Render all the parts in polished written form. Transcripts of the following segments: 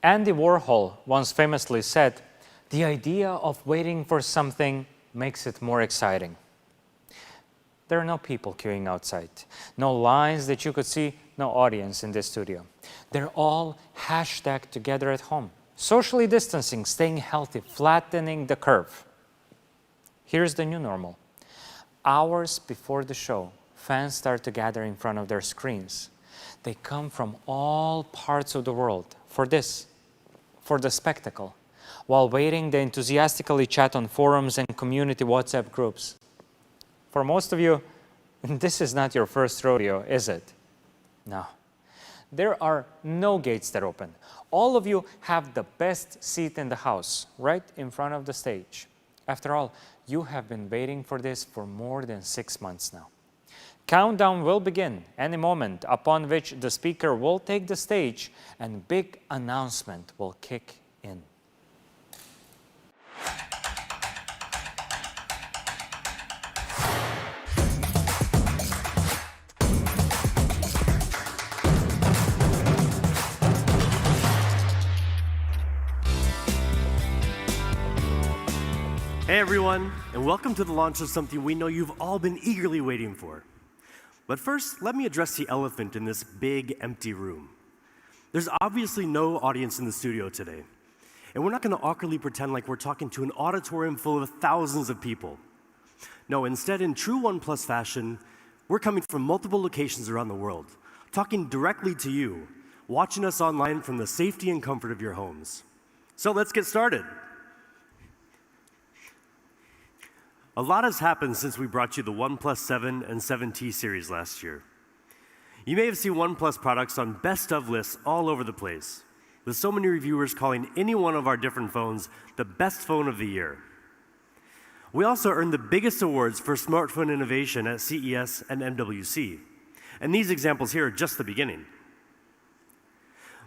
Andy Warhol once famously said, "The idea of waiting for something makes it more exciting." There are no people queuing outside, no lines that you could see, no audience in this studio. They're all hashtagged together at home, socially distancing, staying healthy, flattening the curve. Here's the new normal. Hours before the show, fans start to gather in front of their screens. They come from all parts of the world for this, for the spectacle. While waiting, they enthusiastically chat on forums and community WhatsApp groups. For most of you, this is not your first rodeo, is it? No. There are no gates that open. All of you have the best seat in the house, right in front of the stage. After all, you have been waiting for this for more than 6 months now. Countdown will begin any moment, upon which the speaker will take the stage and big announcement will kick in. Hey everyone, and welcome to the launch of something we know you've all been eagerly waiting for. But first, let me address the elephant in this big, empty room. There's obviously no audience in the studio today, and we're not going to awkwardly pretend like we're talking to an auditorium full of thousands of people. No, instead, in true OnePlus fashion, we're coming from multiple locations around the world, talking directly to you, watching us online from the safety and comfort of your homes. So let's get started. A lot has happened since we brought you the OnePlus 7 and 7T series last year. You may have seen OnePlus products on best of lists all over the place, with so many reviewers calling any one of our different phones the best phone of the year. We also earned the biggest awards for smartphone innovation at CES and MWC, and these examples here are just the beginning.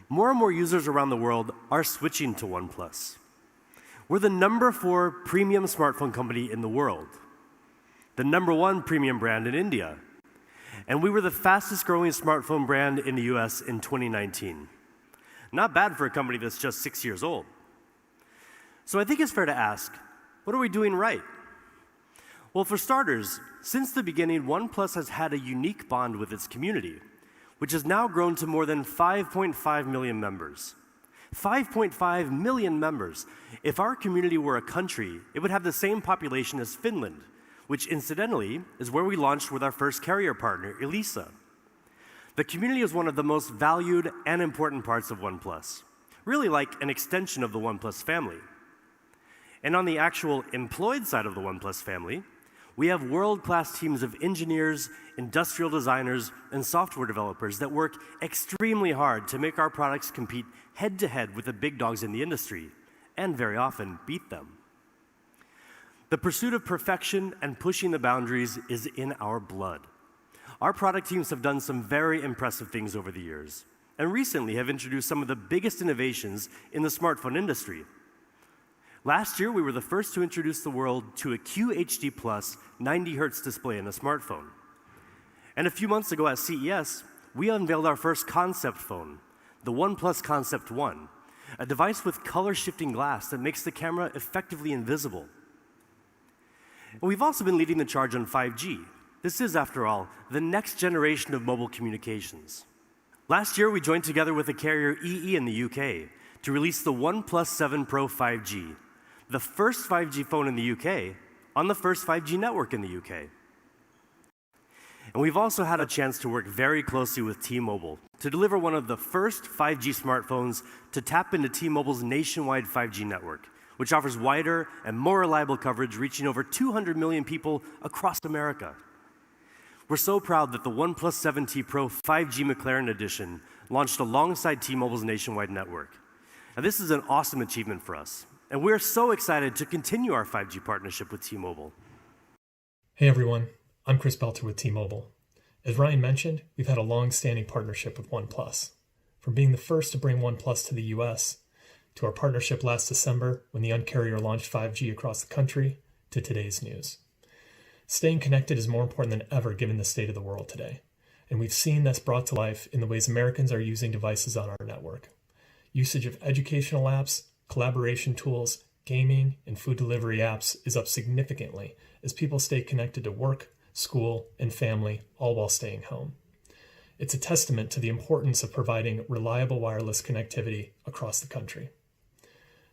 More and more users around the world are switching to OnePlus. We're the #4 premium smartphone company in the world, the #1 premium brand in India, and we were the fastest growing smartphone brand in the US in 2019. Not bad for a company that's just 6 years old. So I think it's fair to ask, what are we doing right? Well, for starters, since the beginning, OnePlus has had a unique bond with its community, which has now grown to more than 5.5 million members. 5.5 million members. If our community were a country, it would have the same population as Finland, which incidentally is where we launched with our first carrier partner, Elisa. The community is one of the most valued and important parts of OnePlus, really like an extension of the OnePlus family. And on the actual employed side of the OnePlus family, we have world-class teams of engineers, industrial designers, and software developers that work extremely hard to make our products compete head-to-head with the big dogs in the industry, and very often beat them. The pursuit of perfection and pushing the boundaries is in our blood. Our product teams have done some very impressive things over the years, and recently have introduced some of the biggest innovations in the smartphone industry. Last year, we were the first to introduce the world to a QHD+ 90 Hz display in a smartphone. And a few months ago at CES, we unveiled our first concept phone, the OnePlus Concept One, a device with color-shifting glass that makes the camera effectively invisible. And we've also been leading the charge on 5G. This is, after all, the next generation of mobile communications. Last year, we joined together with the carrier EE in the UK to release the OnePlus 7 Pro 5G, the first 5G phone in the UK on the first 5G network in the UK. And we've also had a chance to work very closely with T-Mobile to deliver one of the first 5G smartphones to tap into T-Mobile's nationwide 5G network, which offers wider and more reliable coverage, reaching over 200 million people across America. We're so proud that the OnePlus 7T Pro 5G McLaren Edition launched alongside T-Mobile's nationwide network. Now, this is an awesome achievement for us, and we're so excited to continue our 5G partnership with T-Mobile. Hey everyone, I'm Chris Belter with T-Mobile. As Ryan mentioned, we've had a long-standing partnership with OnePlus. From being the first to bring OnePlus to the US, to our partnership last December when the Un-carrier launched 5G across the country, to today's news. Staying connected is more important than ever given the state of the world today, and we've seen that's brought to life in the ways Americans are using devices on our network. Usage of educational apps, collaboration tools, gaming, and food delivery apps is up significantly as people stay connected to work, school, and family, all while staying home. It's a testament to the importance of providing reliable wireless connectivity across the country.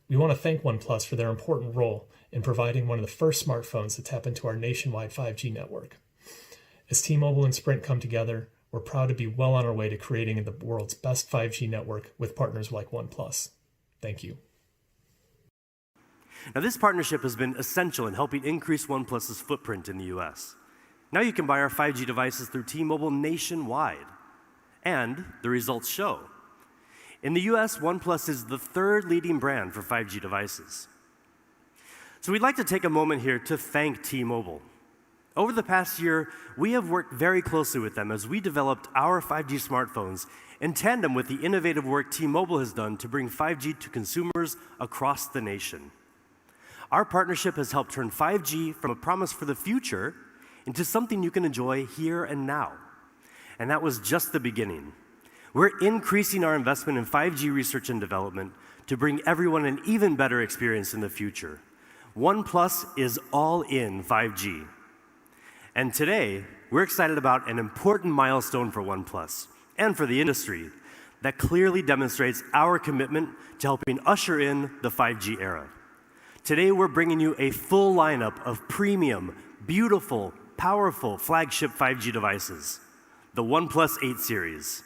We want to thank OnePlus for their important role in providing one of the first smartphones to tap into our nationwide 5G network. As T-Mobile and Sprint come together, we're proud to be well on our way to creating the world's best 5G network with partners like OnePlus. Thank you. Now, this partnership has been essential in helping increase OnePlus's footprint in the US. Now you can buy our 5G devices through T-Mobile nationwide. And the results show. In the US, OnePlus is the third leading brand for 5G devices. So we'd like to take a moment here to thank T-Mobile. Over the past year, we have worked very closely with them as we developed our 5G smartphones in tandem with the innovative work T-Mobile has done to bring 5G to consumers across the nation. Our partnership has helped turn 5G from a promise for the future into something you can enjoy here and now. And that was just the beginning. We're increasing our investment in 5G research and development to bring everyone an even better experience in the future. OnePlus is all in 5G. And today, we're excited about an important milestone for OnePlus and for the industry that clearly demonstrates our commitment to helping usher in the 5G era. Today, we're bringing you a full lineup of premium, beautiful, powerful flagship 5G devices, the OnePlus 8 series.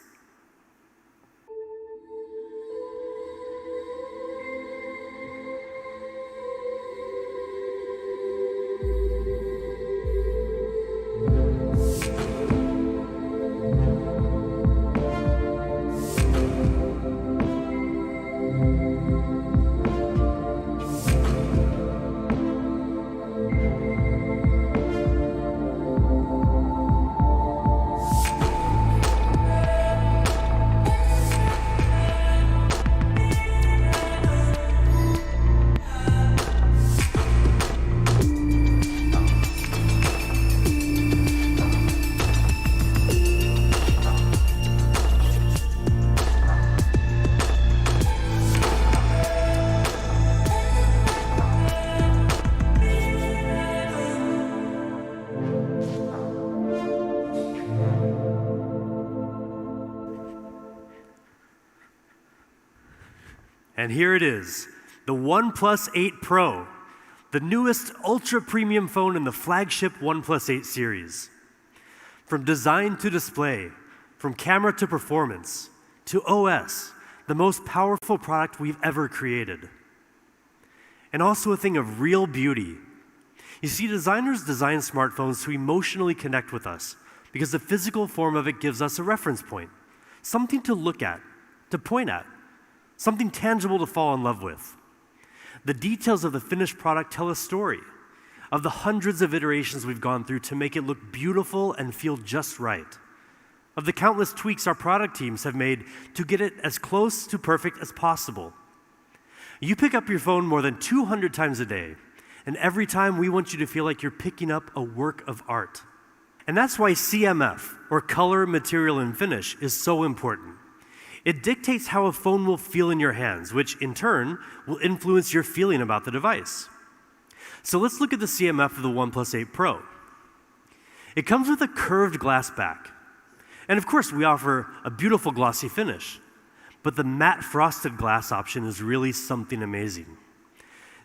And here it is, the OnePlus 8 Pro, the newest ultra-premium phone in the flagship OnePlus 8 series. From design to display, from camera to performance, to OS, the most powerful product we've ever created. And also a thing of real beauty. You see, designers design smartphones to emotionally connect with us because the physical form of it gives us a reference point, something to look at, to point at, something tangible to fall in love with. The details of the finished product tell a story of the hundreds of iterations we've gone through to make it look beautiful and feel just right, of the countless tweaks our product teams have made to get it as close to perfect as possible. You pick up your phone more than 200 times a day, and every time we want you to feel like you're picking up a work of art. And that's why CMF, or color, material, and finish, is so important. It dictates how a phone will feel in your hands, which in turn will influence your feeling about the device. So let's look at the CMF of the OnePlus 8 Pro. It comes with a curved glass back. And of course, we offer a beautiful glossy finish. But the matte frosted glass option is really something amazing.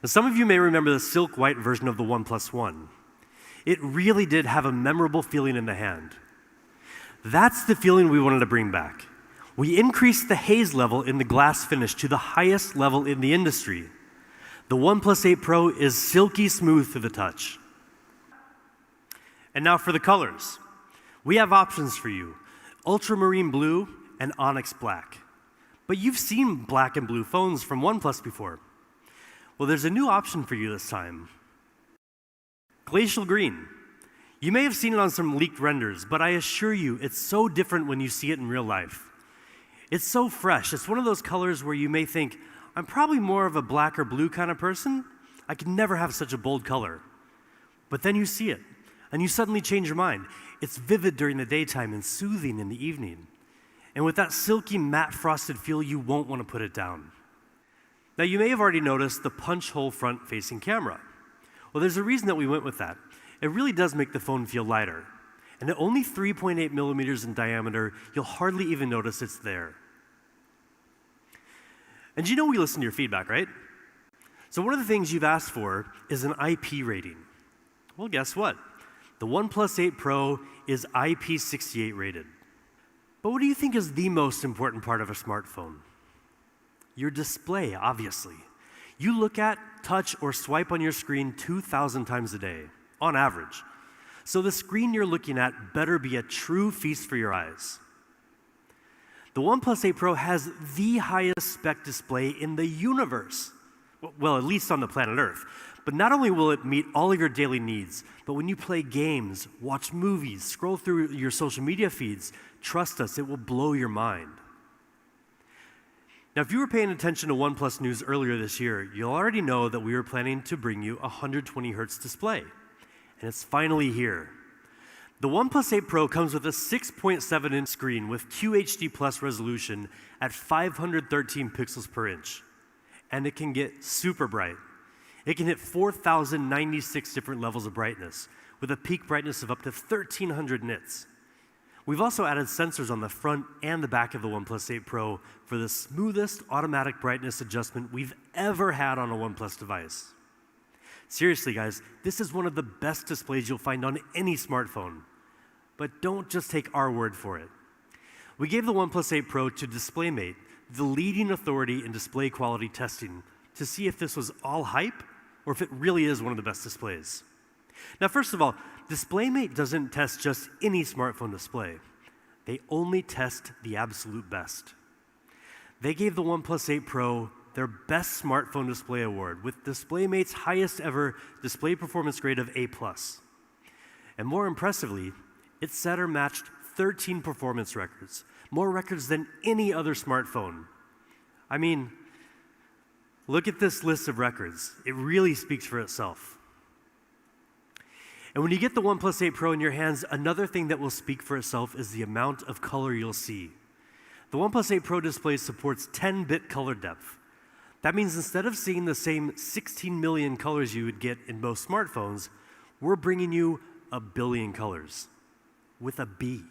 Now, some of you may remember the silk white version of the OnePlus One. It really did have a memorable feeling in the hand. That's the feeling we wanted to bring back. We increased the haze level in the glass finish to the highest level in the industry. The OnePlus 8 Pro is silky smooth to the touch. And now for the colors. We have options for you, ultramarine blue and onyx black. But you've seen black and blue phones from OnePlus before. Well, there's a new option for you this time. Glacial green. You may have seen it on some leaked renders, but I assure you it's so different when you see it in real life. It's so fresh. It's one of those colors where you may think, I'm probably more of a black or blue kind of person. I could never have such a bold color. But then you see it, and you suddenly change your mind. It's vivid during the daytime and soothing in the evening. And with that silky matte frosted feel, you won't want to put it down. Now you may have already noticed the punch hole front facing camera. Well, there's a reason that we went with that. It really does make the phone feel lighter. And at only 3.8 millimeters in diameter, you'll hardly even notice it's there. And you know we listen to your feedback, right? So one of the things you've asked for is an IP rating. Well, guess what? The OnePlus 8 Pro is IP68 rated. But what do you think is the most important part of a smartphone? Your display, obviously. You look at, touch, or swipe on your screen 2,000 times a day, on average. So the screen you're looking at better be a true feast for your eyes. The OnePlus 8 Pro has the highest spec display in the universe. Well, at least on the planet Earth. But not only will it meet all of your daily needs, but when you play games, watch movies, scroll through your social media feeds, trust us, it will blow your mind. Now, if you were paying attention to OnePlus news earlier this year, you'll already know that we were planning to bring you a 120 Hz display. And it's finally here. The OnePlus 8 Pro comes with a 6.7-inch screen with QHD Plus resolution at 513 pixels per inch. And it can get super bright. It can hit 4,096 different levels of brightness, with a peak brightness of up to 1,300 nits. We've also added sensors on the front and the back of the OnePlus 8 Pro for the smoothest automatic brightness adjustment we've ever had on a OnePlus device. Seriously, guys, this is one of the best displays you'll find on any smartphone. But don't just take our word for it. We gave the OnePlus 8 Pro to DisplayMate, the leading authority in display quality testing, to see if this was all hype or if it really is one of the best displays. Now, first of all, DisplayMate doesn't test just any smartphone display. They only test the absolute best. They gave the OnePlus 8 Pro their Best Smartphone Display Award with DisplayMate's highest ever display performance grade of A+. And more impressively, it set or matched 13 performance records, more records than any other smartphone. I mean, look at this list of records. It really speaks for itself. And when you get the OnePlus 8 Pro in your hands, another thing that will speak for itself is the amount of color you'll see. The OnePlus 8 Pro display supports 10-bit color depth. That means instead of seeing the same 16 million colors you would get in most smartphones, we're bringing you 1 billion colors, with a B.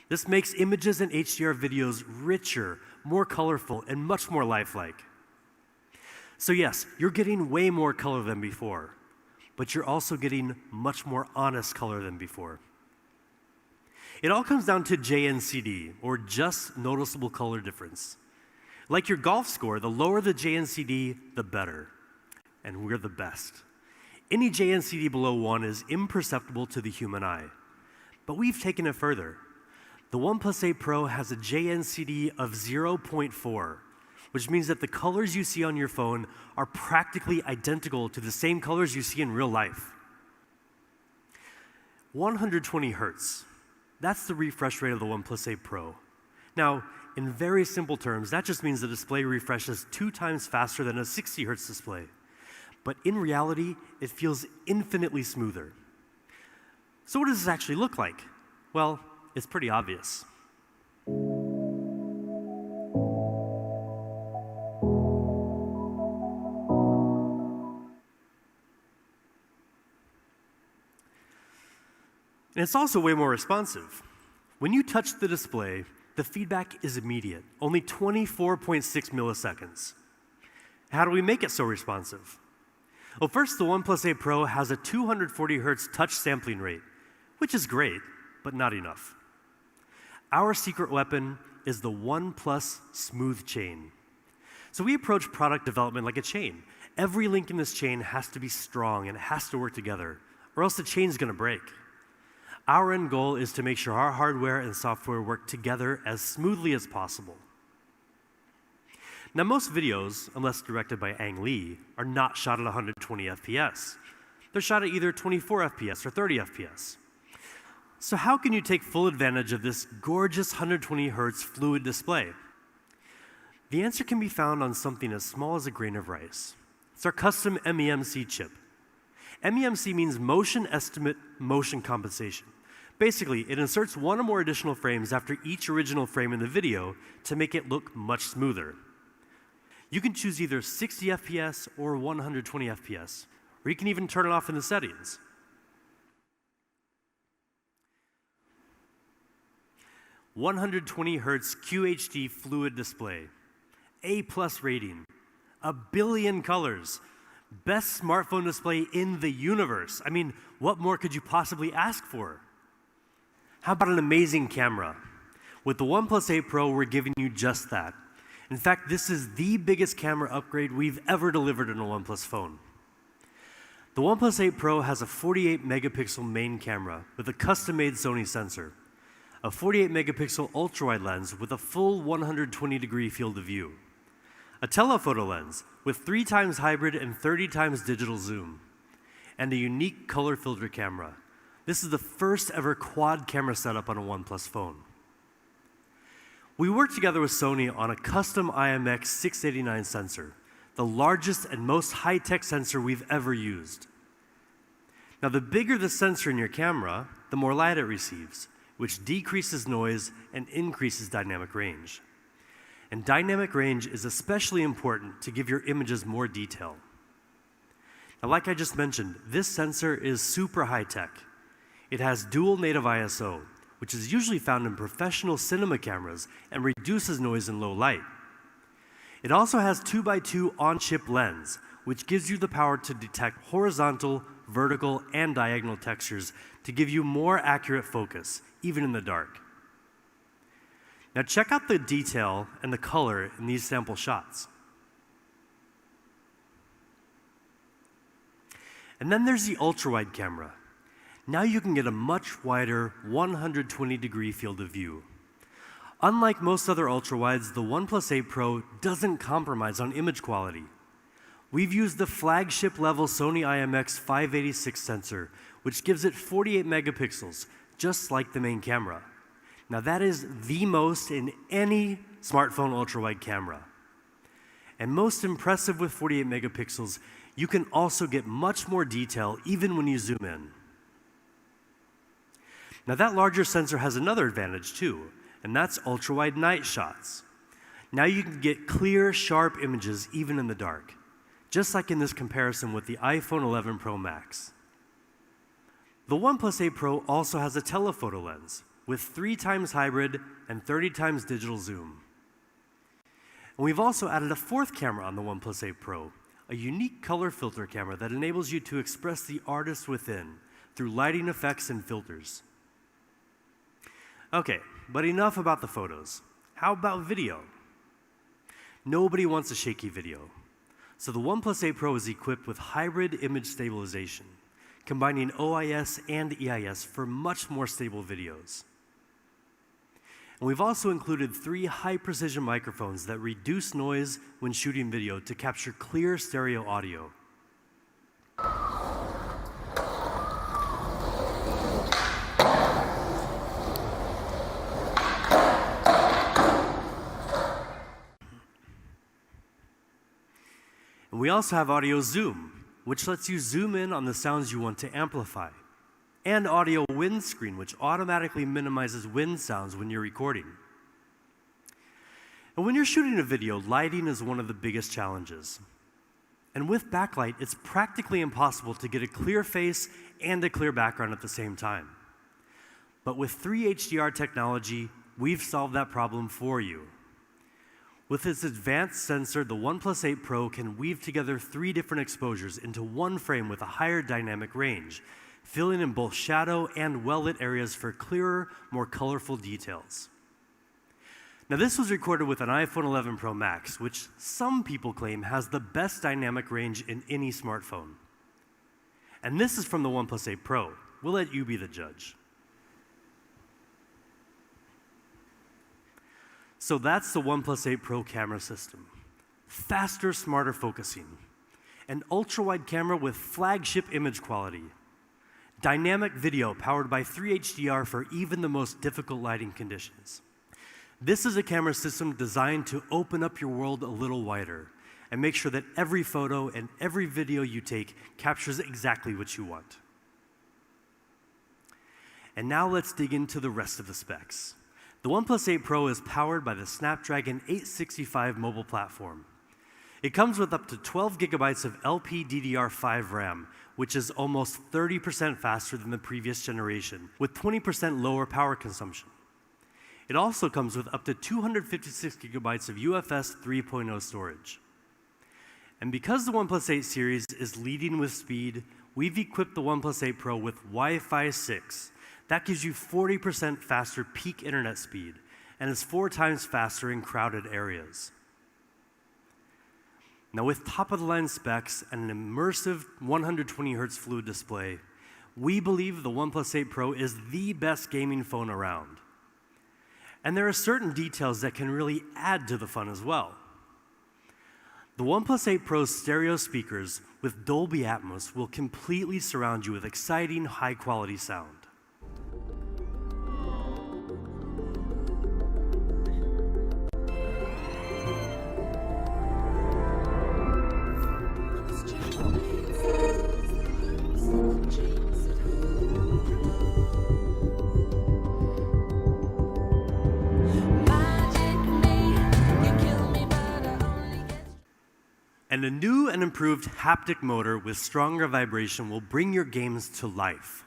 This makes images and HDR videos richer, more colorful, and much more lifelike. So yes, you're getting way more color than before, but you're also getting much more honest color than before. It all comes down to JNCD, or just noticeable color difference. Like your golf score, the lower the JNCD, the better. And we're the best. Any JNCD below 1 is imperceptible to the human eye. But we've taken it further. The OnePlus 8 Pro has a JNCD of 0.4, which means that the colors you see on your phone are practically identical to the same colors you see in real life. 120 Hz. That's the refresh rate of the OnePlus 8 Pro. Now, in very simple terms, that just means the display refreshes 2 times faster than a 60 Hz display. But in reality, it feels infinitely smoother. So what does this actually look like? Well, it's pretty obvious. And it's also way more responsive. When you touch the display, the feedback is immediate, only 24.6 milliseconds. How do we make it so responsive? Well, first, the OnePlus 8 Pro has a 240 Hz touch sampling rate, which is great, but not enough. Our secret weapon is the OnePlus Smooth Chain. So we approach product development like a chain. Every link in this chain has to be strong and it has to work together, or else the chain's going to break. Our end goal is to make sure our hardware and software work together as smoothly as possible. Now, most videos, unless directed by Ang Lee, are not shot at 120 FPS. They're shot at either 24 FPS or 30 FPS. So how can you take full advantage of this gorgeous 120 Hz fluid display? The answer can be found on something as small as a grain of rice. It's our custom MEMC chip. MEMC means motion estimate, motion compensation. Basically, it inserts one or more additional frames after each original frame in the video to make it look much smoother. You can choose either 60 FPS or 120 FPS, or you can even turn it off in the settings. "120Hz QHD fluid display, A+ rating, 1 billion colors, best smartphone display in the universe." I mean, what more could you possibly ask for? How about an amazing camera? With the OnePlus 8 Pro, we're giving you just that. In fact, this is the biggest camera upgrade we've ever delivered in a OnePlus phone. The OnePlus 8 Pro has a 48 megapixel main camera with a custom-made Sony sensor, a 48 megapixel ultra-wide lens with a full 120-degree field of view, a telephoto lens with 3 times hybrid and 30 times digital zoom, and a unique color filter camera. This is the first ever quad camera setup on a OnePlus phone. We worked together with Sony on a custom IMX689 sensor, the largest and most high-tech sensor we've ever used. Now, the bigger the sensor in your camera, the more light it receives, which decreases noise and increases dynamic range. And dynamic range is especially important to give your images more detail. Now, like I just mentioned, this sensor is super high-tech. It has dual native ISO, which is usually found in professional cinema cameras and reduces noise in low light. It also has 2x2 on-chip lens, which gives you the power to detect horizontal, vertical, and diagonal textures to give you more accurate focus, even in the dark. Now check out the detail and the color in these sample shots. And then there's the ultra-wide camera. Now you can get a much wider 120-degree field of view. Unlike most other ultra-wides, the OnePlus 8 Pro doesn't compromise on image quality. We've used the flagship level Sony IMX586 sensor, which gives it 48 megapixels, just like the main camera. Now that is the most in any smartphone ultra-wide camera. And most impressive with 48 megapixels, you can also get much more detail even when you zoom in. Now that larger sensor has another advantage too, and that's ultra-wide night shots. Now you can get clear, sharp images even in the dark, just like in this comparison with the iPhone 11 Pro Max. The OnePlus 8 Pro also has a telephoto lens with 3 times hybrid and 30 times digital zoom. And we've also added a fourth camera on the OnePlus 8 Pro, a unique color filter camera that enables you to express the artist within through lighting effects and filters. Okay, but enough about the photos. How about video? Nobody wants a shaky video. So the OnePlus 8 Pro is equipped with hybrid image stabilization, combining OIS and EIS for much more stable videos. And we've also included 3 high-precision microphones that reduce noise when shooting video to capture clear stereo audio. And we also have audio zoom, which lets you zoom in on the sounds you want to amplify, and audio windscreen, which automatically minimizes wind sounds when you're recording. And when you're shooting a video, lighting is one of the biggest challenges. And with backlight, it's practically impossible to get a clear face and a clear background at the same time. But with 3 HDR technology, we've solved that problem for you. With its advanced sensor, the OnePlus 8 Pro can weave together 3 different exposures into one frame with a higher dynamic range, filling in both shadow and well-lit areas for clearer, more colorful details. Now this was recorded with an iPhone 11 Pro Max, which some people claim has the best dynamic range in any smartphone. And this is from the OnePlus 8 Pro. We'll let you be the judge. So that's the OnePlus 8 Pro camera system. Faster, smarter focusing. An ultra-wide camera with flagship image quality. Dynamic video powered by 3 HDR for even the most difficult lighting conditions. This is a camera system designed to open up your world a little wider and make sure that every photo and every video you take captures exactly what you want. And now let's dig into the rest of the specs. The OnePlus 8 Pro is powered by the Snapdragon 865 mobile platform. It comes with up to 12 gigabytes of LPDDR5 RAM, which is almost 30% faster than the previous generation, with 20% lower power consumption. It also comes with up to 256 gigabytes of UFS 3.0 storage. And because the OnePlus 8 series is leading with speed, we've equipped the OnePlus 8 Pro with Wi-Fi 6. That gives you 40% faster peak internet speed, and is 4 times faster in crowded areas. Now, with top-of-the-line specs and an immersive 120 Hz fluid display, we believe the OnePlus 8 Pro is the best gaming phone around. And there are certain details that can really add to the fun as well. The OnePlus 8 Pro's stereo speakers with Dolby Atmos will completely surround you with exciting, high-quality sound. And a new and improved haptic motor with stronger vibration will bring your games to life.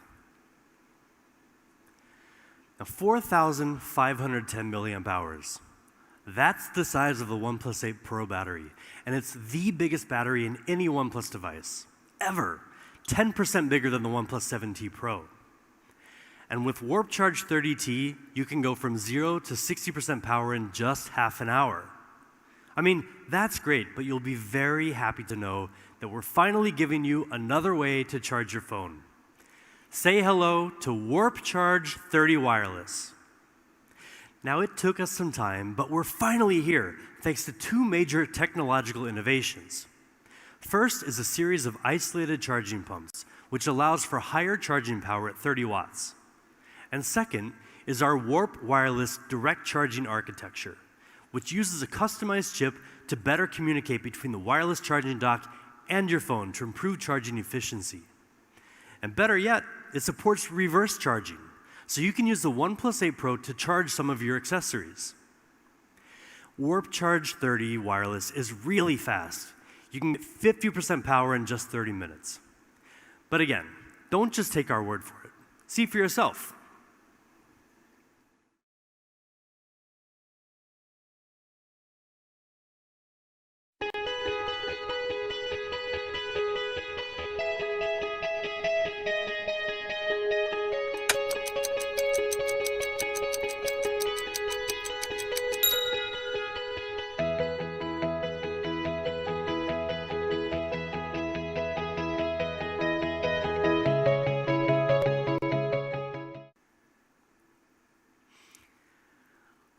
Now, 4,510 milliamp hours. That's the size of the OnePlus 8 Pro battery, and it's the biggest battery in any OnePlus device, ever. 10% bigger than the OnePlus 7T Pro. And with Warp Charge 30T, you can go from 0 to 60% power in just half an hour. I mean, that's great, but you'll be very happy to know that we're finally giving you another way to charge your phone. Say hello to Warp Charge 30 Wireless. Now, it took us some time, but we're finally here, thanks to 2 major technological innovations. First is a series of isolated charging pumps, which allows for higher charging power at 30 watts. And second is our Warp Wireless direct charging architecture, which uses a customized chip to better communicate between the wireless charging dock and your phone to improve charging efficiency. And better yet, it supports reverse charging, so you can use the OnePlus 8 Pro to charge some of your accessories. Warp Charge 30 Wireless is really fast. You can get 50% power in just 30 minutes. But again, don't just take our word for it. See for yourself.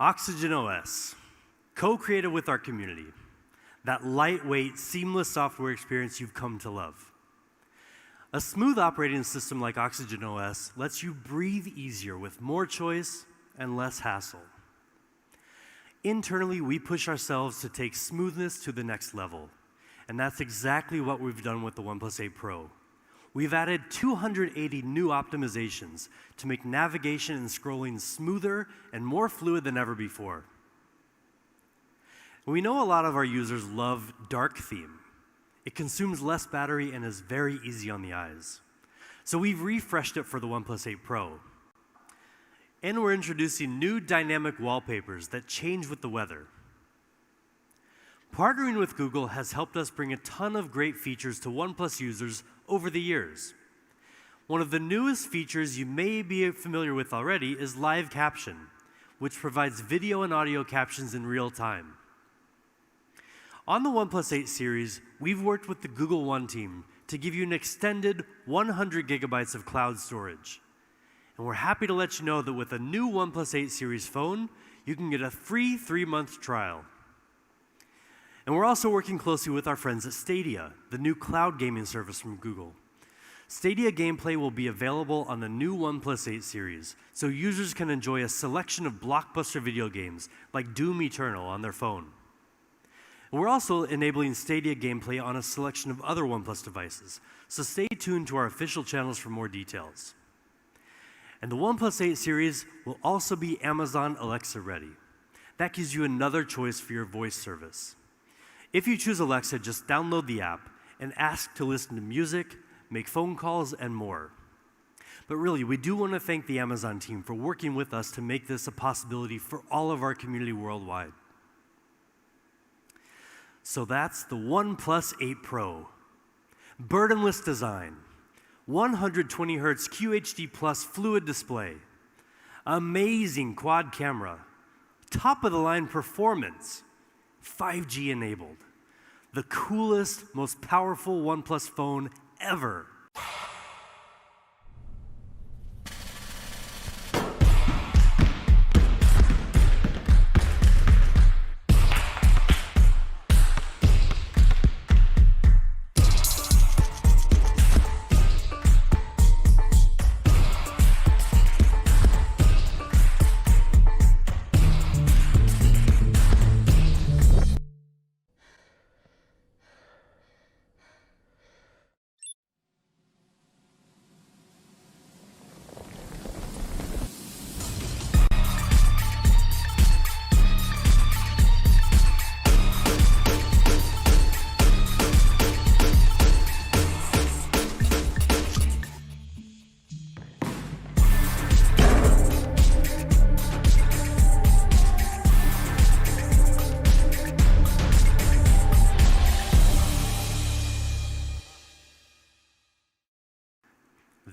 Oxygen OS, co-created with our community. That lightweight, seamless software experience you've come to love. A smooth operating system like Oxygen OS lets you breathe easier with more choice and less hassle. Internally, we push ourselves to take smoothness to the next level, and that's exactly what we've done with the OnePlus 8 Pro. We've added 280 new optimizations to make navigation and scrolling smoother and more fluid than ever before. We know a lot of our users love dark theme. It consumes less battery and is very easy on the eyes. So we've refreshed it for the OnePlus 8 Pro. And we're introducing new dynamic wallpapers that change with the weather. Partnering with Google has helped us bring a ton of great features to OnePlus users over the years. One of the newest features you may be familiar with already is Live Caption, which provides video and audio captions in real time. On the OnePlus 8 series, we've worked with the Google One team to give you an extended 100 gigabytes of cloud storage. And we're happy to let you know that with a new OnePlus 8 series phone, you can get a free 3-month trial. And we're also working closely with our friends at Stadia, the new cloud gaming service from Google. Stadia gameplay will be available on the new OnePlus 8 series, so users can enjoy a selection of blockbuster video games like Doom Eternal on their phone. And we're also enabling Stadia gameplay on a selection of other OnePlus devices, so stay tuned to our official channels for more details. And the OnePlus 8 series will also be Amazon Alexa ready. That gives you another choice for your voice service. If you choose Alexa, just download the app and ask to listen to music, make phone calls, and more. But really, we do want to thank the Amazon team for working with us to make this a possibility for all of our community worldwide. So that's the OnePlus 8 Pro. Burdenless design, 120 Hz QHD Plus fluid display, amazing quad camera, top-of-the-line performance, 5G enabled, the coolest, most powerful OnePlus phone ever.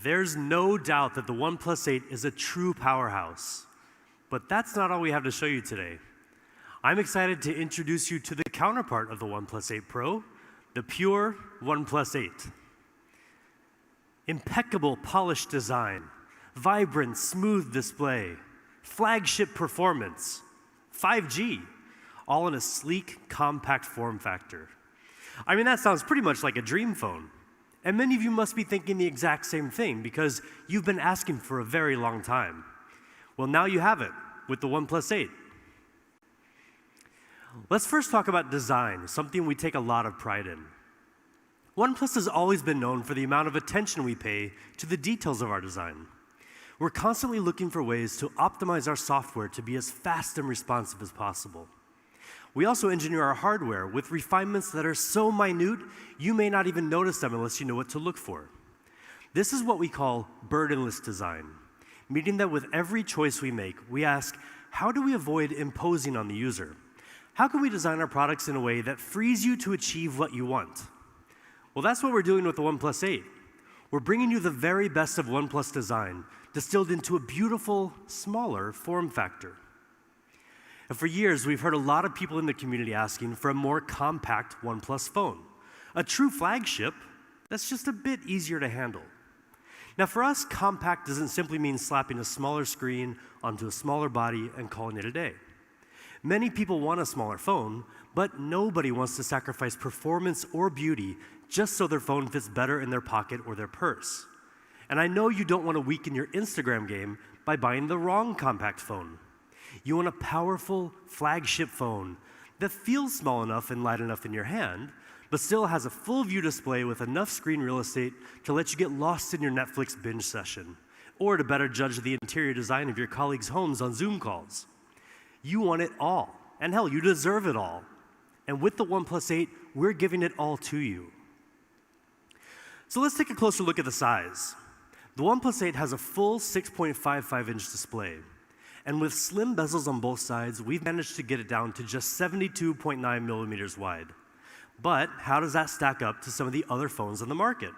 There's no doubt that the OnePlus 8 is a true powerhouse. But that's not all we have to show you today. I'm excited to introduce you to the counterpart of the OnePlus 8 Pro, the pure OnePlus 8. Impeccable polished design, vibrant, smooth display, flagship performance, 5G, all in a sleek, compact form factor. I mean, that sounds pretty much like a dream phone. And many of you must be thinking the exact same thing because you've been asking for a very long time. Well, now you have it with the OnePlus 8. Let's first talk about design, something we take a lot of pride in. OnePlus has always been known for the amount of attention we pay to the details of our design. We're constantly looking for ways to optimize our software to be as fast and responsive as possible. We also engineer our hardware with refinements that are so minute, you may not even notice them unless you know what to look for. This is what we call burdenless design, meaning that with every choice we make, we ask, how do we avoid imposing on the user? How can we design our products in a way that frees you to achieve what you want? Well, that's what we're doing with the OnePlus 8. We're bringing you the very best of OnePlus design, distilled into a beautiful, smaller form factor. And for years, we've heard a lot of people in the community asking for a more compact OnePlus phone. A true flagship that's just a bit easier to handle. Now for us, compact doesn't simply mean slapping a smaller screen onto a smaller body and calling it a day. Many people want a smaller phone, but nobody wants to sacrifice performance or beauty just so their phone fits better in their pocket or their purse. And I know you don't want to weaken your Instagram game by buying the wrong compact phone. You want a powerful flagship phone that feels small enough and light enough in your hand, but still has a full view display with enough screen real estate to let you get lost in your Netflix binge session, or to better judge the interior design of your colleagues' homes on Zoom calls. You want it all, and hell, you deserve it all. And with the OnePlus 8, we're giving it all to you. So let's take a closer look at the size. The OnePlus 8 has a full 6.55-inch display. And with slim bezels on both sides, we've managed to get it down to just 72.9 millimeters wide. But how does that stack up to some of the other phones on the market?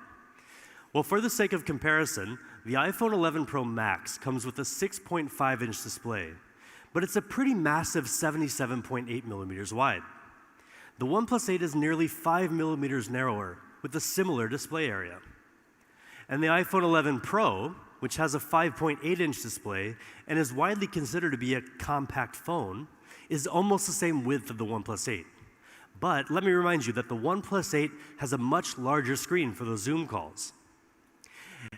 Well, for the sake of comparison, the iPhone 11 Pro Max comes with a 6.5-inch display, but it's a pretty massive 77.8 millimeters wide. The OnePlus 8 is nearly 5 millimeters narrower with a similar display area. And the iPhone 11 Pro, which has a 5.8-inch display and is widely considered to be a compact phone, is almost the same width of the OnePlus 8. But let me remind you that the OnePlus 8 has a much larger screen for those Zoom calls.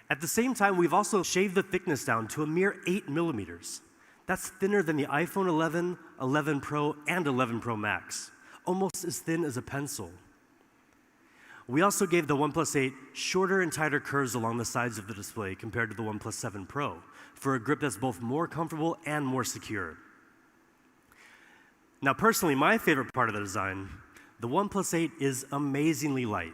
At the same time, we've also shaved the thickness down to a mere 8 millimeters. That's thinner than the iPhone 11, 11 Pro, and 11 Pro Max, almost as thin as a pencil. We also gave the OnePlus 8 shorter and tighter curves along the sides of the display compared to the OnePlus 7 Pro for a grip that's both more comfortable and more secure. Now, personally, my favorite part of the design, the OnePlus 8 is amazingly light.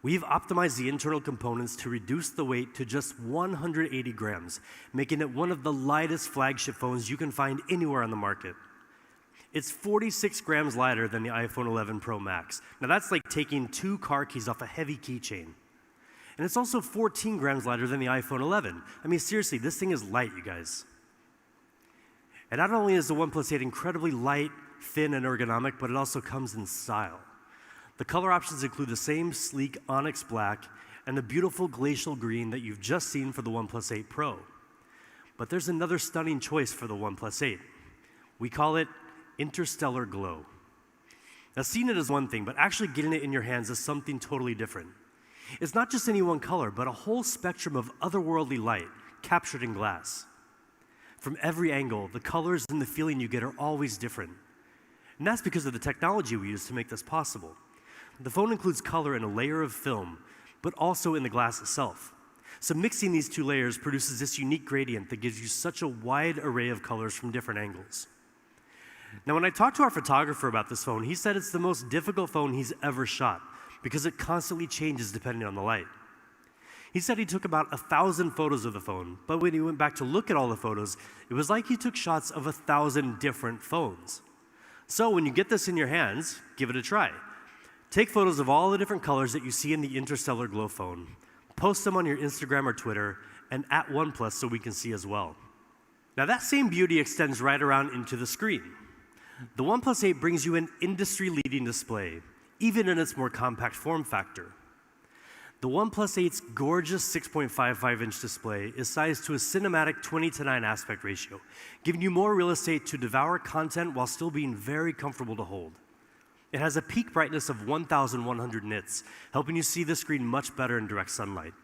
We've optimized the internal components to reduce the weight to just 180 grams, making it one of the lightest flagship phones you can find anywhere on the market. It's 46 grams lighter than the iPhone 11 Pro Max. Now that's like taking 2 car keys off a heavy keychain. And it's also 14 grams lighter than the iPhone 11. I mean, seriously, this thing is light, you guys. And not only is the OnePlus 8 incredibly light, thin, and ergonomic, but it also comes in style. The color options include the same sleek onyx black and the beautiful glacial green that you've just seen for the OnePlus 8 Pro. But there's another stunning choice for the OnePlus 8. We call it Interstellar Glow. Now, seeing it is one thing, but actually getting it in your hands is something totally different. It's not just any one color, but a whole spectrum of otherworldly light captured in glass. From every angle, the colors and the feeling you get are always different. And that's because of the technology we use to make this possible. The phone includes color in a layer of film, but also in the glass itself. So mixing these 2 layers produces this unique gradient that gives you such a wide array of colors from different angles. Now, when I talked to our photographer about this phone, he said it's the most difficult phone he's ever shot because it constantly changes depending on the light. He said he took about 1,000 photos of the phone, but when he went back to look at all the photos, it was like he took shots of 1,000 different phones. So when you get this in your hands, give it a try. Take photos of all the different colors that you see in the Interstellar Glow phone, post them on your Instagram or Twitter, and at OnePlus so we can see as well. Now that same beauty extends right around into the screen. The OnePlus 8 brings you an industry-leading display, even in its more compact form factor. The OnePlus 8's gorgeous 6.55-inch display is sized to a cinematic 20:9 aspect ratio, giving you more real estate to devour content while still being very comfortable to hold. It has a peak brightness of 1,100 nits, helping you see the screen much better in direct sunlight.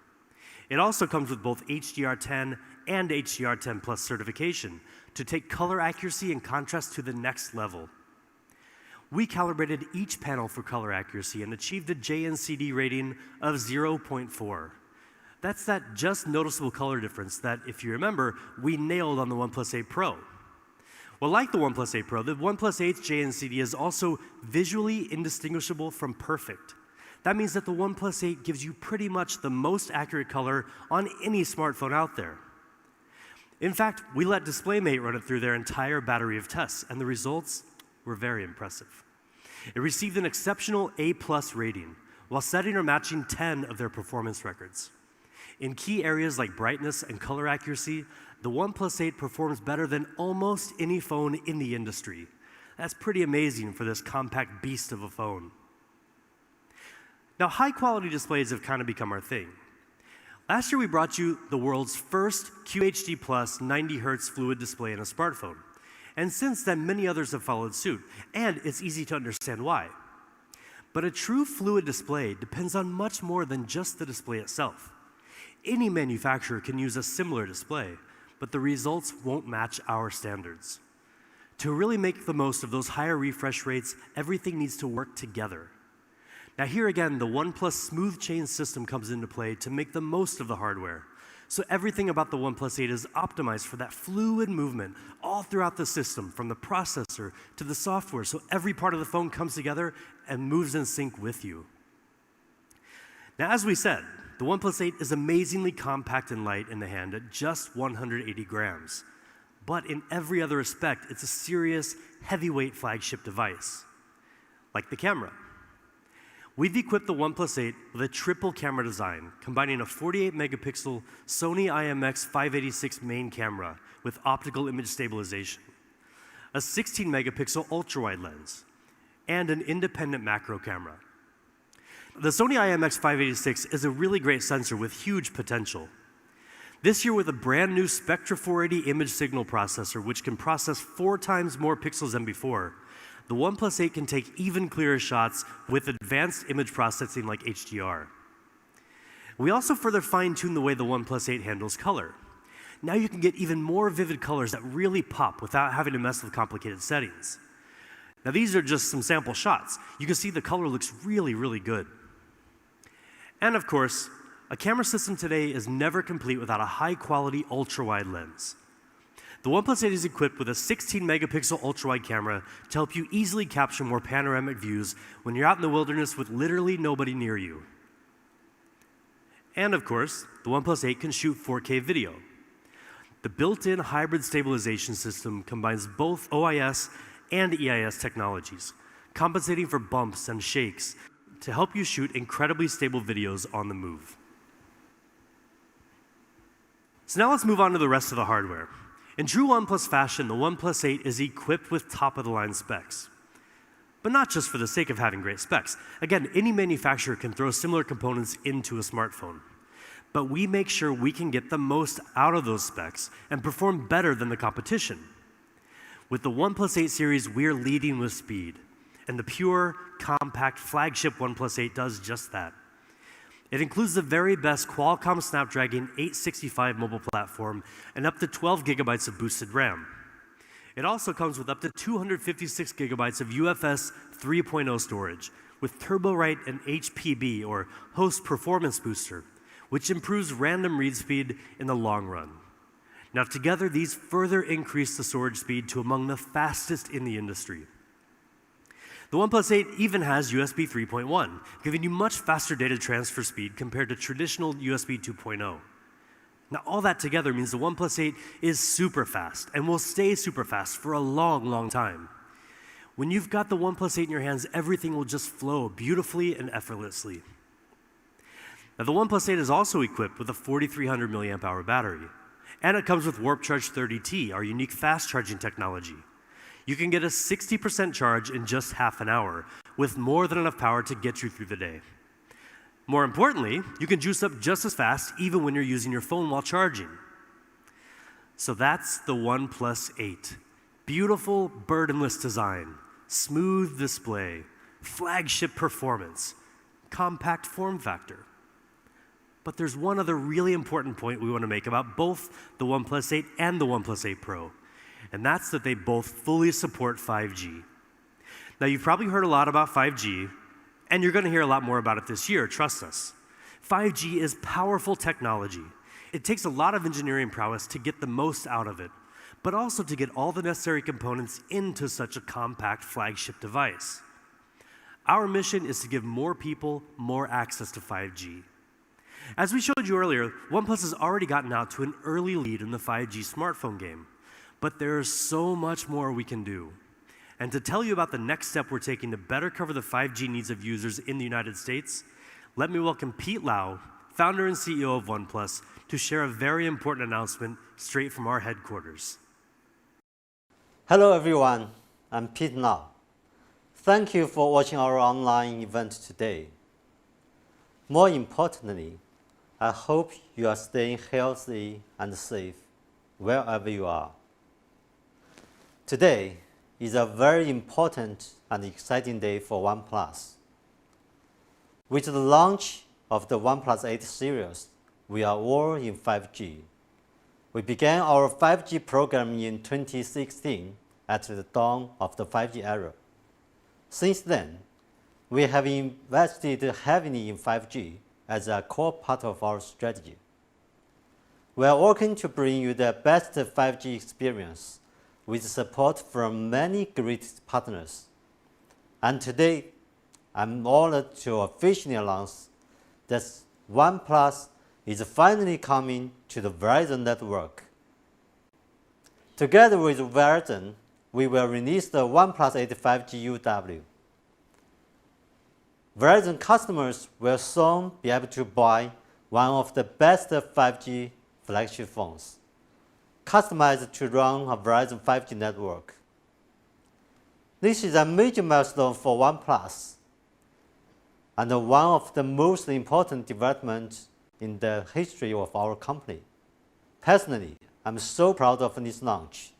It also comes with both HDR10 and HDR10 Plus certification to take color accuracy and contrast to the next level. We calibrated each panel for color accuracy and achieved a JNCD rating of 0.4. That's that just noticeable color difference that, if you remember, we nailed on the OnePlus 8 Pro. Well, like the OnePlus 8 Pro, the OnePlus 8's JNCD is also visually indistinguishable from perfect. That means that the OnePlus 8 gives you pretty much the most accurate color on any smartphone out there. In fact, we let DisplayMate run it through their entire battery of tests, and the results were very impressive. It received an exceptional A+ rating, while setting or matching 10 of their performance records. In key areas like brightness and color accuracy, the OnePlus 8 performs better than almost any phone in the industry. That's pretty amazing for this compact beast of a phone. Now, high-quality displays have kind of become our thing. Last year, we brought you the world's first QHD+ 90Hz fluid display in a smartphone. And since then, many others have followed suit, and it's easy to understand why. But a true fluid display depends on much more than just the display itself. Any manufacturer can use a similar display, but the results won't match our standards. To really make the most of those higher refresh rates, everything needs to work together. Now here again, the OnePlus Smooth Chain system comes into play to make the most of the hardware. So everything about the OnePlus 8 is optimized for that fluid movement all throughout the system, from the processor to the software, so every part of the phone comes together and moves in sync with you. Now, as we said, the OnePlus 8 is amazingly compact and light in the hand at just 180 grams. But in every other respect, it's a serious, heavyweight flagship device, like the camera. We've equipped the OnePlus 8 with a triple camera design, combining a 48-megapixel Sony IMX586 main camera with optical image stabilization, a 16-megapixel ultra-wide lens, and an independent macro camera. The Sony IMX586 is a really great sensor with huge potential. This year, with a brand new Spectra 480 image signal processor, which can process 4 times more pixels than before, the OnePlus 8 can take even clearer shots with advanced image processing like HDR. We also further fine-tuned the way the OnePlus 8 handles color. Now you can get even more vivid colors that really pop without having to mess with complicated settings. Now these are just some sample shots. You can see the color looks really, really good. And of course, a camera system today is never complete without a high-quality ultra-wide lens. The OnePlus 8 is equipped with a 16-megapixel ultra-wide camera to help you easily capture more panoramic views when you're out in the wilderness with literally nobody near you. And of course, the OnePlus 8 can shoot 4K video. The built-in hybrid stabilization system combines both OIS and EIS technologies, compensating for bumps and shakes to help you shoot incredibly stable videos on the move. So now let's move on to the rest of the hardware. In true OnePlus fashion, the OnePlus 8 is equipped with top-of-the-line specs. But not just for the sake of having great specs. Again, any manufacturer can throw similar components into a smartphone. But we make sure we can get the most out of those specs and perform better than the competition. With the OnePlus 8 series, we're leading with speed. And the pure, compact flagship OnePlus 8 does just that. It includes the very best Qualcomm SnapDragon 865 mobile platform and up to 12 gigabytes of boosted RAM. It also comes with up to 256 gigabytes of UFS 3.0 storage with TurboWrite and HPB, or Host Performance Booster, which improves random read speed in the long run. Now together, these further increase the storage speed to among the fastest in the industry. The OnePlus 8 even has USB 3.1, giving you much faster data transfer speed compared to traditional USB 2.0. Now, all that together means the OnePlus 8 is super fast and will stay super fast for a long, long time. When you've got the OnePlus 8 in your hands, everything will just flow beautifully and effortlessly. Now, the OnePlus 8 is also equipped with a 4,300 milliamp hour battery, and it comes with Warp Charge 30T, our unique fast charging technology. You can get a 60% charge in just half an hour, with more than enough power to get you through the day. More importantly, you can juice up just as fast even when you're using your phone while charging. So that's the OnePlus 8. Beautiful, burdenless design, smooth display, flagship performance, compact form factor. But there's one other really important point we want to make about both the OnePlus 8 and the OnePlus 8 Pro. And that's that they both fully support 5G. Now, you've probably heard a lot about 5G, and you're going to hear a lot more about it this year, trust us. 5G is powerful technology. It takes a lot of engineering prowess to get the most out of it, but also to get all the necessary components into such a compact flagship device. Our mission is to give more people more access to 5G. As we showed you earlier, OnePlus has already gotten out to an early lead in the 5G smartphone game. But there's so much more we can do. And to tell you about the next step we're taking to better cover the 5G needs of users in the United States, let me welcome Pete Lau, founder and CEO of OnePlus, to share a very important announcement straight from our headquarters. Hello everyone, I'm Pete Lau. Thank you for watching our online event today. More importantly, I hope you are staying healthy and safe wherever you are. Today is a very important and exciting day for OnePlus. With the launch of the OnePlus 8 series, we are all in 5G. We began our 5G program in 2016 at the dawn of the 5G era. Since then, we have invested heavily in 5G as a core part of our strategy. We are working to bring you the best 5G experience with support from many great partners. And today, I'm honored to officially announce that OnePlus is finally coming to the Verizon network. Together with Verizon, we will release the OnePlus 8 5G UW. Verizon customers will soon be able to buy one of the best 5G flagship phones, customized to run a Verizon 5G network. This is a major milestone for OnePlus and one of the most important developments in the history of our company. Personally, I'm so proud of this launch.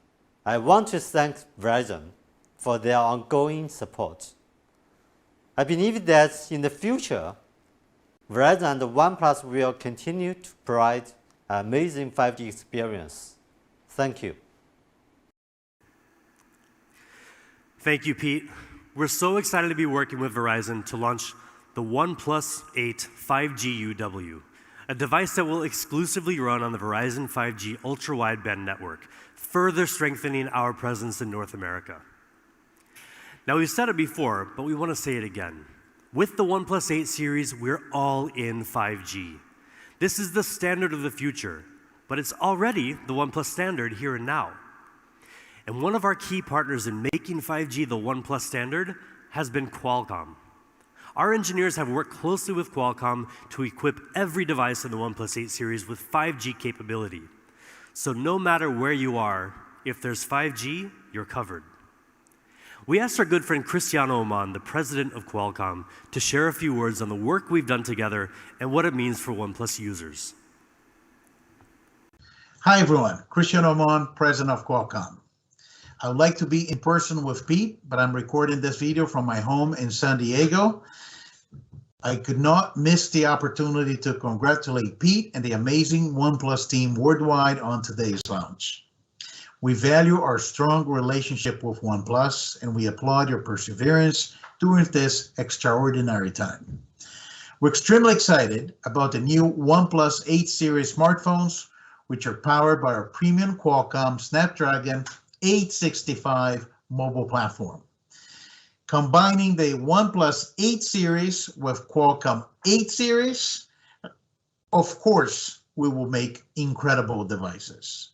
I want to thank Verizon for their ongoing support. I believe that in the future, Verizon and OnePlus will continue to provide an amazing 5G experience. Thank you. Thank you, Pete. We're so excited to be working with Verizon to launch the OnePlus 8 5G UW, a device that will exclusively run on the Verizon 5G ultra-wideband network, further strengthening our presence in North America. Now, we've said it before, but we want to say it again. With the OnePlus 8 series, we're all in 5G. This is the standard of the future, but it's already the OnePlus standard here and now. And one of our key partners in making 5G the OnePlus standard has been Qualcomm. Our engineers have worked closely with Qualcomm to equip every device in the OnePlus 8 series with 5G capability. So no matter where you are, if there's 5G, you're covered. We asked our good friend Cristiano Oman, the president of Qualcomm, to share a few words on the work we've done together and what it means for OnePlus users. Hi everyone, Cristiano Oman, president of Qualcomm. I would like to be in person with Pete, but I'm recording this video from my home in San Diego. I could not miss the opportunity to congratulate Pete and the amazing OnePlus team worldwide on today's launch. We value our strong relationship with OnePlus, and we applaud your perseverance during this extraordinary time. We're extremely excited about the new OnePlus 8 series smartphones, which are powered by our premium Qualcomm SnapDragon 865 mobile platform. Combining the OnePlus 8 series with Qualcomm 8 series, of course, we will make incredible devices.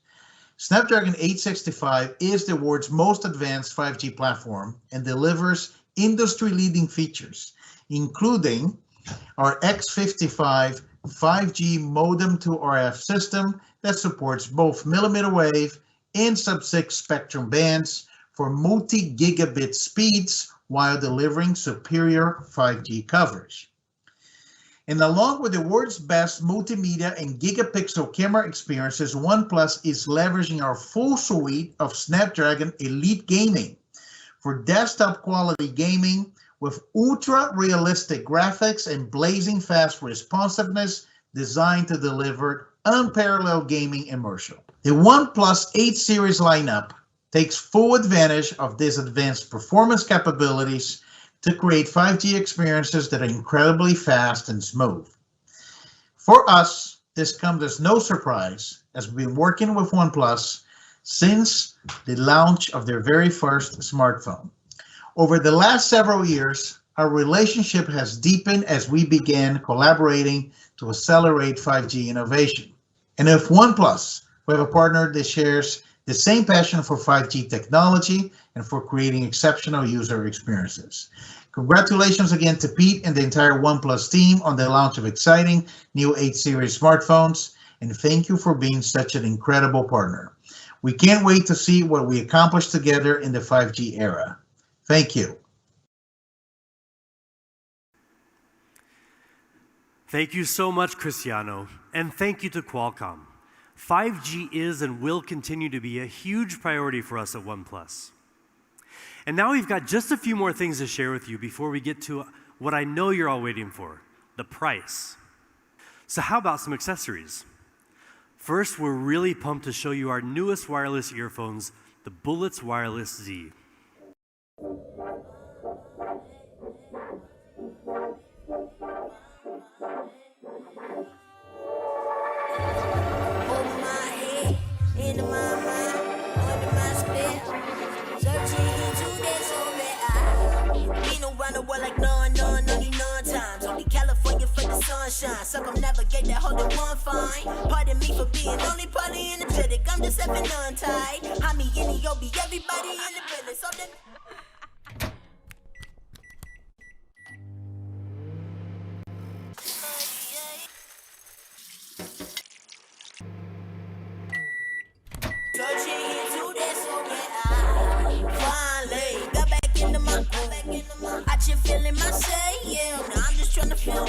Snapdragon 865 is the world's most advanced 5G platform and delivers industry-leading features, including our X55 5G modem to RF system that supports both millimeter wave and sub-6 spectrum bands for multi-gigabit speeds while delivering superior 5G coverage. And along with the world's best multimedia and gigapixel camera experiences, OnePlus is leveraging our full suite of Snapdragon Elite Gaming for desktop quality gaming with ultra-realistic graphics and blazing fast responsiveness designed to deliver unparalleled gaming immersion. The OnePlus 8 series lineup takes full advantage of these advanced performance capabilities to create 5G experiences that are incredibly fast and smooth. For us, this comes as no surprise, as we've been working with OnePlus since the launch of their very first smartphone. Over the last several years, our relationship has deepened as we began collaborating to accelerate 5G innovation. And with OnePlus, we have a partner that shares the same passion for 5G technology and for creating exceptional user experiences. Congratulations again to Pete and the entire OnePlus team on the launch of exciting new 8 series smartphones, and thank you for being such an incredible partner. We can't wait to see what we accomplish together in the 5G era. Thank you. Thank you so much, Cristiano, and thank you to Qualcomm. 5G is and will continue to be a huge priority for us at OnePlus. And now we've got just a few more things to share with you before we get to what I know you're all waiting for, the price. So how about some accessories? First, we're really pumped to show you our newest wireless earphones, the Bullets Wireless Z. Circumnavigate that whole one fine. Pardon me for being only party energetic. I'm just having untied. I'm me in the OB, everybody in the building. So then. I just feeling myself, yeah. Now I'm just trying to feel.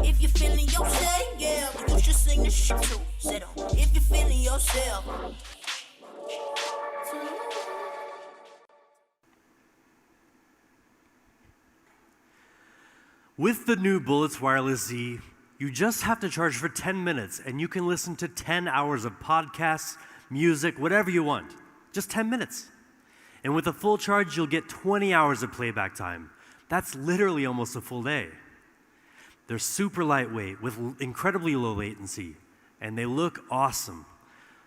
If you're feeling yourself, yeah, you should sing this shit too. Sit on. If you're feeling yourself. With the new Bullets Wireless Z, you just have to charge for 10 minutes and you can listen to 10 hours of podcasts, music, whatever you want. Just 10 minutes. And with a full charge, you'll get 20 hours of playback time. That's literally almost a full day. They're super lightweight with incredibly low latency, and they look awesome.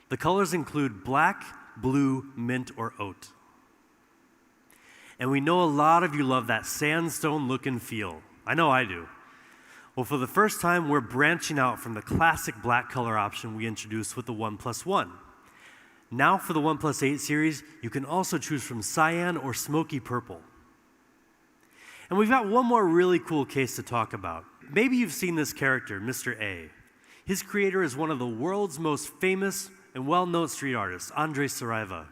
The colors include black, blue, mint, or oat. And we know a lot of you love that sandstone look and feel. I know I do. Well, for the first time, we're branching out from the classic black color option we introduced with the OnePlus One. Now for the OnePlus 8 series, you can also choose from cyan or smoky purple. And we've got one more really cool case to talk about. Maybe you've seen this character, Mr. A. His creator is one of the world's most famous and well-known street artists, Andres Saraiva,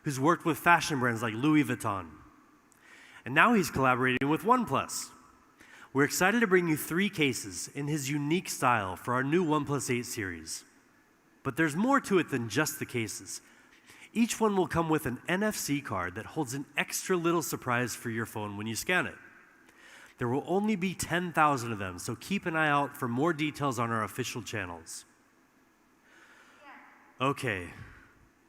who's worked with fashion brands like Louis Vuitton. And now he's collaborating with OnePlus. We're excited to bring you 3 cases in his unique style for our new OnePlus 8 series. But there's more to it than just the cases. Each one will come with an NFC card that holds an extra little surprise for your phone when you scan it. There will only be 10,000 of them, so keep an eye out for more details on our official channels. Okay,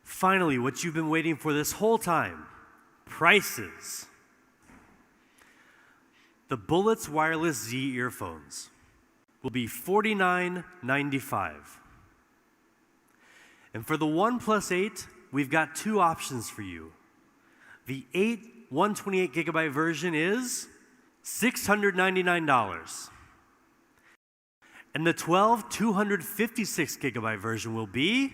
finally, what you've been waiting for this whole time, prices. The Bullets Wireless Z earphones will be $49.95. And for the OnePlus 8, we've got 2 options for you. The 8 128GB version is $699. And the 12 256GB version will be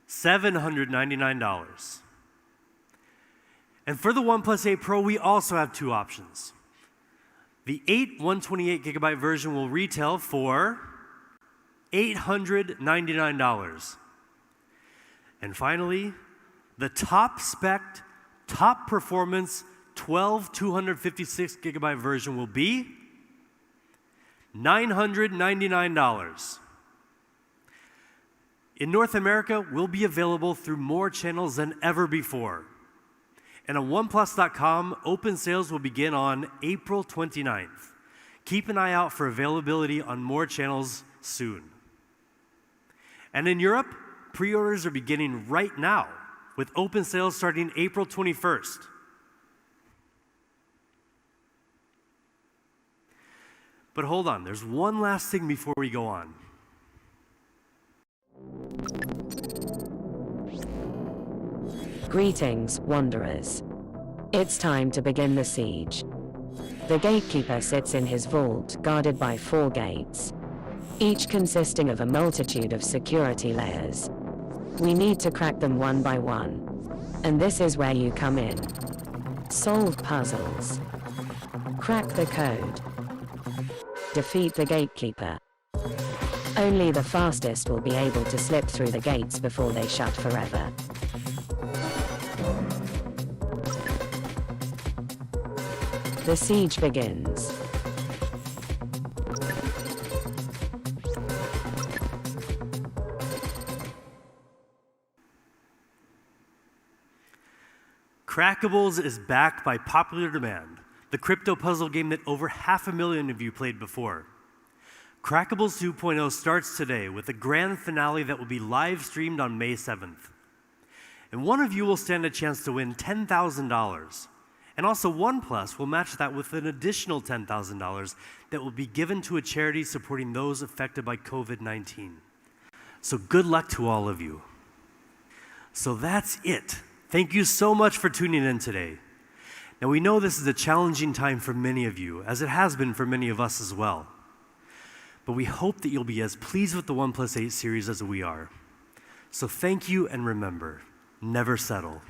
$799. And for the OnePlus 8 Pro, we also have 2 options. The 8 128GB version will retail for $899. And finally, the top spec, top performance 12 256GB version will be $999. In North America, will be available through more channels than ever before. And on OnePlus.com, open sales will begin on April 29th. Keep an eye out for availability on more channels soon. And in Europe, pre-orders are beginning right now, with open sales starting April 21st. But hold on, there's one last thing before we go on. Greetings, wanderers. It's time to begin the siege. The gatekeeper sits in his vault, guarded by 4 gates, each consisting of a multitude of security layers. We need to crack them one by one. And this is where you come in. Solve puzzles. Crack the code. Defeat the gatekeeper. Only the fastest will be able to slip through the gates before they shut forever. The siege begins. Crackables is back by popular demand, the crypto puzzle game that over 500,000 of you played before. Crackables 2.0 starts today with a grand finale that will be live streamed on May 7th. And one of you will stand a chance to win $10,000. And also OnePlus will match that with an additional $10,000 that will be given to a charity supporting those affected by COVID-19. So good luck to all of you. So that's it. Thank you so much for tuning in today. Now we know this is a challenging time for many of you, as it has been for many of us as well. But we hope that you'll be as pleased with the OnePlus 8 series as we are. So thank you, and remember, never settle.